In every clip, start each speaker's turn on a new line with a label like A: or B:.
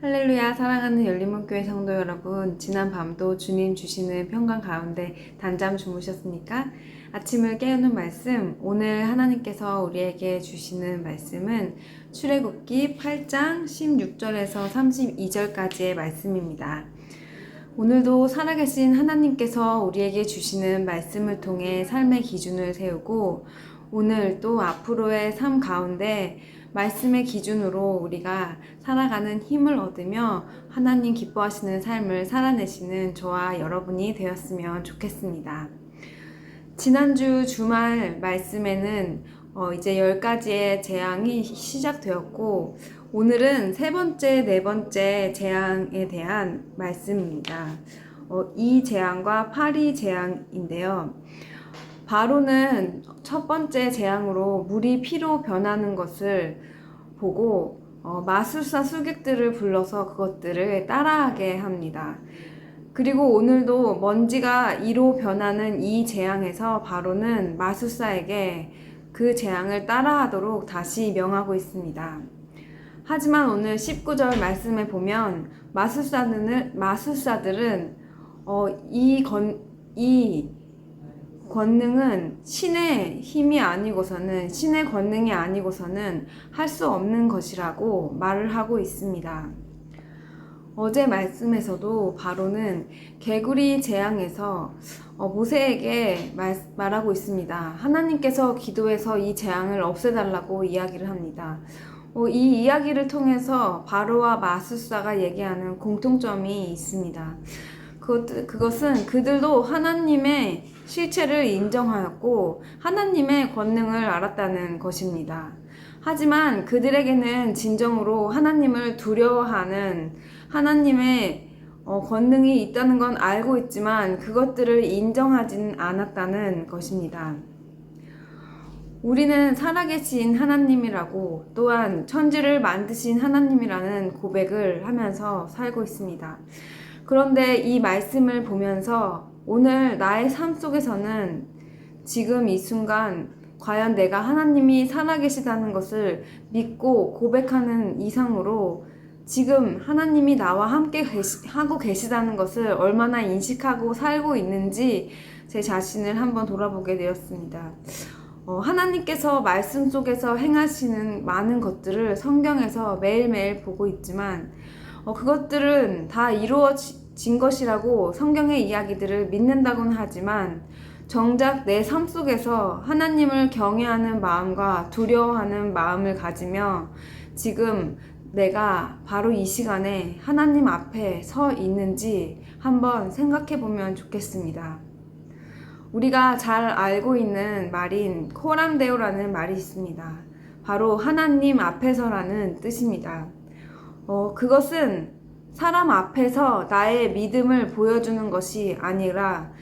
A: 할렐루야, 사랑하는 열린문교회 성도 여러분, 지난 밤도 주님 주시는 평강 가운데 단잠 주무셨습니까? 아침을 깨우는 말씀, 오늘 하나님께서 우리에게 주시는 말씀은 출애굽기 8장 16절에서 32절까지의 말씀입니다. 오늘도 살아계신 하나님께서 우리에게 주시는 말씀을 통해 삶의 기준을 세우고 오늘 또 앞으로의 삶 가운데 말씀의 기준으로 우리가 살아가는 힘을 얻으며 하나님 기뻐하시는 삶을 살아내시는 저와 여러분이 되었으면 좋겠습니다. 지난주 주말 말씀에는 이제 10가지의 재앙이 시작되었고 오늘은 세 번째, 네 번째 재앙에 대한 말씀입니다. 이 재앙과 파리 재앙인데요. 바로는 첫 번째 재앙으로 물이 피로 변하는 것을 보고 마술사 수객들을 불러서 그것들을 따라하게 합니다. 그리고 오늘도 먼지가 이로 변하는 이 재앙에서 바로는 마술사에게 그 재앙을 따라하도록 다시 명하고 있습니다. 하지만 오늘 19절 말씀에 보면 마술사들은 이 권능은 신의 힘이 아니고서는 신의 권능이 아니고서는 할 수 없는 것이라고 말을 하고 있습니다. 어제 말씀에서도 바로는 개구리 재앙에서 모세에게 말하고 있습니다. 하나님께서 기도해서 이 재앙을 없애달라고 이야기를 합니다. 이 이야기를 통해서 바로와 마술사가 얘기하는 공통점이 있습니다. 그것은 그들도 하나님의 실체를 인정하였고 하나님의 권능을 알았다는 것입니다. 하지만 그들에게는 진정으로 하나님을 두려워하는 하나님의 권능이 있다는 건 알고 있지만 그것들을 인정하진 않았다는 것입니다. 우리는 살아계신 하나님이라고 또한 천지를 만드신 하나님이라는 고백을 하면서 살고 있습니다. 그런데 이 말씀을 보면서 오늘 나의 삶 속에서는 지금 이 순간 과연 내가 하나님이 살아계시다는 것을 믿고 고백하는 이상으로 지금 하나님이 나와 함께 하고 계시다는 것을 얼마나 인식하고 살고 있는지 제 자신을 한번 돌아보게 되었습니다. 하나님께서 말씀 속에서 행하시는 많은 것들을 성경에서 매일매일 보고 있지만 그것들은 다 이루어진 것이라고 성경의 이야기들을 믿는다고는 하지만 정작 내 삶 속에서 하나님을 경외하는 마음과 두려워하는 마음을 가지며 지금 내가 바로 이 시간에 하나님 앞에 서 있는지 한번 생각해 보면 좋겠습니다. 우리가 잘 알고 있는 말인 코람데오라는 말이 있습니다. 바로 하나님 앞에서라는 뜻입니다. 그것은 사람 앞에서 나의 믿음을 보여주는 것이 아니라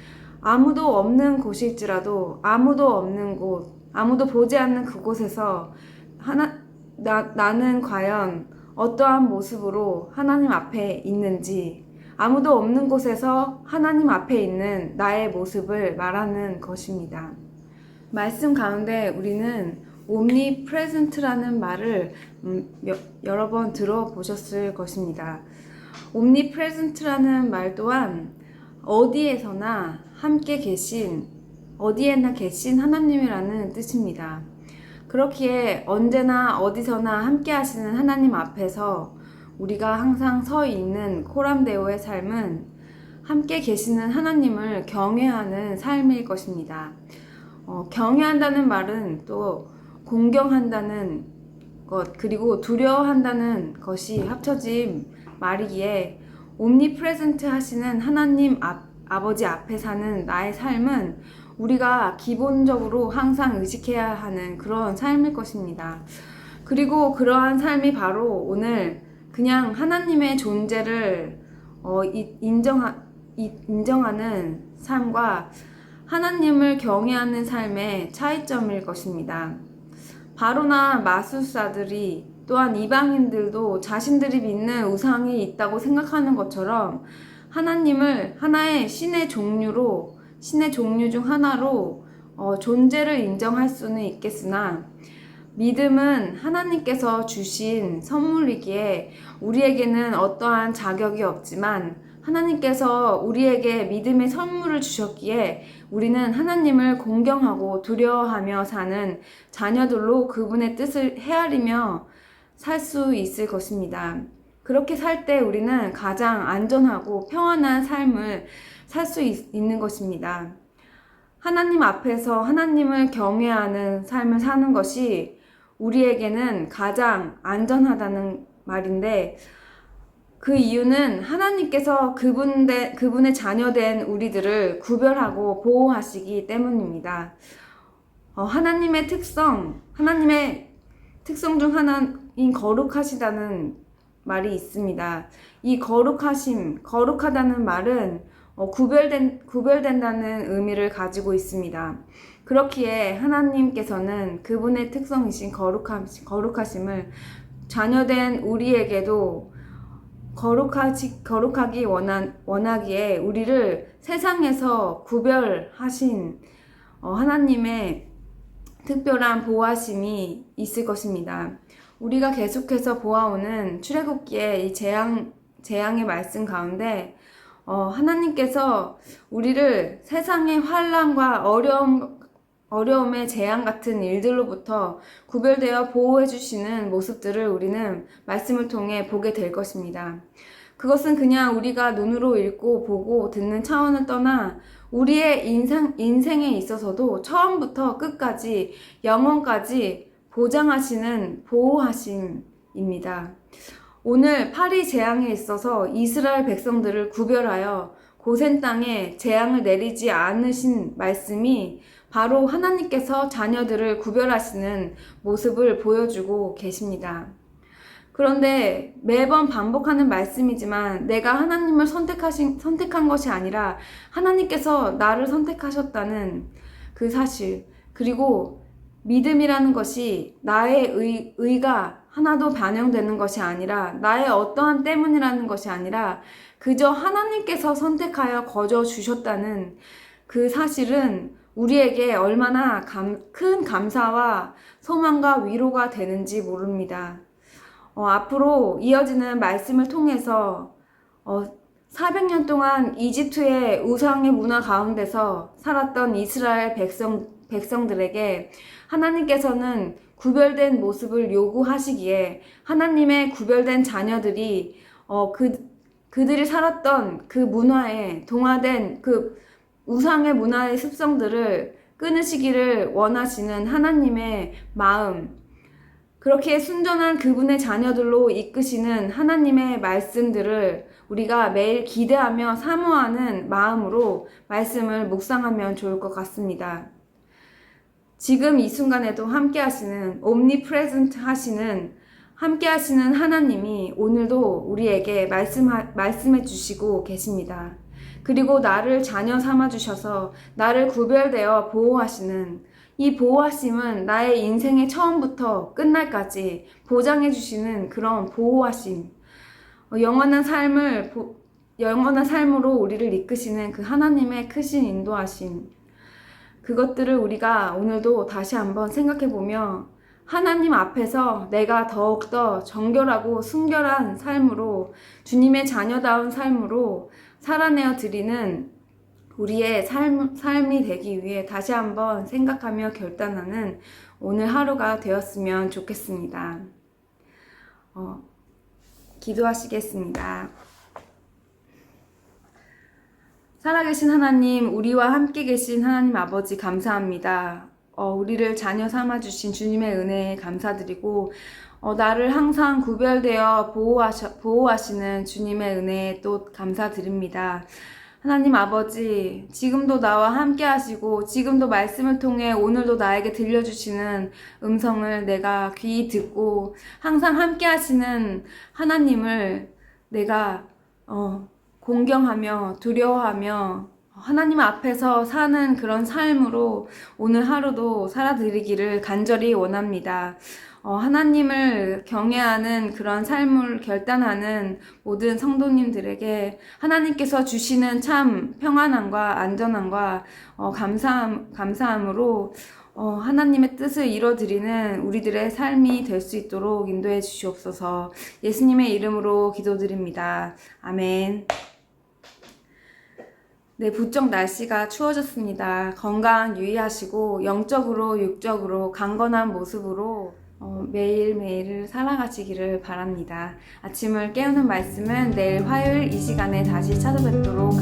A: 아무도 없는 곳일지라도 아무도 없는 곳, 아무도 보지 않는 그곳에서 나는 과연 어떠한 모습으로 하나님 앞에 있는지 아무도 없는 곳에서 하나님 앞에 있는 나의 모습을 말하는 것입니다. 말씀 가운데 우리는 omnipresent라는 말을 여러 번 들어보셨을 것입니다. omnipresent라는 말 또한 어디에서나 함께 계신, 어디에나 계신 하나님이라는 뜻입니다. 그렇기에 언제나 어디서나 함께 하시는 하나님 앞에서 우리가 항상 서 있는 코람데오의 삶은 함께 계시는 하나님을 경외하는 삶일 것입니다. 경외한다는 말은 또 공경한다는 것 그리고 두려워한다는 것이 합쳐진 말이기에 옴니프레젠트 하시는 하나님 아버지 앞에 사는 나의 삶은 우리가 기본적으로 항상 의식해야 하는 그런 삶일 것입니다. 그리고 그러한 삶이 바로 오늘 그냥 하나님의 존재를 인정하는 삶과 하나님을 경외하는 삶의 차이점일 것입니다. 바로나 마술사들이 또한 이방인들도 자신들이 믿는 우상이 있다고 생각하는 것처럼 하나님을 하나의 신의 종류 중 하나로 존재를 인정할 수는 있겠으나 믿음은 하나님께서 주신 선물이기에 우리에게는 어떠한 자격이 없지만 하나님께서 우리에게 믿음의 선물을 주셨기에 우리는 하나님을 공경하고 두려워하며 사는 자녀들로 그분의 뜻을 헤아리며 살 수 있을 것입니다. 그렇게 살 때 우리는 가장 안전하고 평안한 삶을 살 수 있는 것입니다. 하나님 앞에서 하나님을 경외하는 삶을 사는 것이 우리에게는 가장 안전하다는 말인데, 그 이유는 하나님께서 그분의 자녀된 우리들을 구별하고 보호하시기 때문입니다. 하나님의 특성 중 하나인 거룩하시다는 말이 있습니다. 이 거룩하다는 말은 구별된다는 의미를 가지고 있습니다. 그렇기에 하나님께서는 그분의 특성이신 거룩하심을 자녀된 우리에게도 거룩하기 원하기에 우리를 세상에서 구별하신 하나님의 특별한 보호하심이 있을 것입니다. 우리가 계속해서 보아오는 출애굽기의 이 재앙의 말씀 가운데 하나님께서 우리를 세상의 환난과 어려움의 재앙 같은 일들로부터 구별되어 보호해 주시는 모습들을 우리는 말씀을 통해 보게 될 것입니다. 그것은 그냥 우리가 눈으로 읽고 보고 듣는 차원을 떠나 우리의 인생에 있어서도 처음부터 끝까지 영원까지 보장하시는 보호하심입니다. 오늘 파리 재앙에 있어서 이스라엘 백성들을 구별하여 고센 땅에 재앙을 내리지 않으신 말씀이 바로 하나님께서 자녀들을 구별하시는 모습을 보여주고 계십니다. 그런데 매번 반복하는 말씀이지만 내가 하나님을 선택한 것이 아니라 하나님께서 나를 선택하셨다는 그 사실, 그리고 믿음이라는 것이 나의 의가 하나도 반영되는 것이 아니라 나의 어떠한 때문이라는 것이 아니라 그저 하나님께서 선택하여 거저 주셨다는 그 사실은 우리에게 얼마나 큰 감사와 소망과 위로가 되는지 모릅니다. 앞으로 이어지는 말씀을 통해서 400년 동안 이집트의 우상의 문화 가운데서 살았던 이스라엘 백성들에게 하나님께서는 구별된 모습을 요구하시기에 하나님의 구별된 자녀들이 그들이 살았던 그 문화에 동화된 그 우상의 문화의 습성들을 끊으시기를 원하시는 하나님의 마음, 그렇게 순전한 그분의 자녀들로 이끄시는 하나님의 말씀들을 우리가 매일 기대하며 사모하는 마음으로 말씀을 묵상하면 좋을 것 같습니다. 지금 이 순간에도 함께 하시는 omnipresent 함께 하시는 하나님이 오늘도 우리에게 말씀해 주시고 계십니다. 그리고 나를 자녀 삼아 주셔서 나를 구별되어 보호하시는 이 보호하심은 나의 인생의 처음부터 끝날까지 보장해 주시는 그런 보호하심, 영원한 삶으로 우리를 이끄시는 그 하나님의 크신 인도하심, 그것들을 우리가 오늘도 다시 한번 생각해 보며 하나님 앞에서 내가 더욱더 정결하고 순결한 삶으로 주님의 자녀다운 삶으로 살아내어 드리는 우리의 삶이 되기 위해 다시 한번 생각하며 결단하는 오늘 하루가 되었으면 좋겠습니다. 기도하시겠습니다. 살아계신 하나님, 우리와 함께 계신 하나님 아버지 감사합니다. 우리를 자녀 삼아주신 주님의 은혜에 감사드리고 나를 항상 구별되어 보호하시는 주님의 은혜에 또 감사드립니다. 하나님 아버지, 지금도 나와 함께 하시고 지금도 말씀을 통해 오늘도 나에게 들려주시는 음성을 내가 귀히 듣고 항상 함께 하시는 하나님을 내가 공경하며 두려워하며 하나님 앞에서 사는 그런 삶으로 오늘 하루도 살아드리기를 간절히 원합니다. 하나님을 경외하는 그런 삶을 결단하는 모든 성도님들에게 하나님께서 주시는 참 평안함과 안전함과 감사함으로 하나님의 뜻을 이뤄드리는 우리들의 삶이 될 수 있도록 인도해 주시옵소서. 예수님의 이름으로 기도드립니다. 아멘. 네, 부쩍 날씨가 추워졌습니다. 건강 유의하시고 영적으로 육적으로 강건한 모습으로 매일매일을 살아가시기를 바랍니다. 아침을 깨우는 말씀은 내일 화요일 이 시간에 다시 찾아뵙도록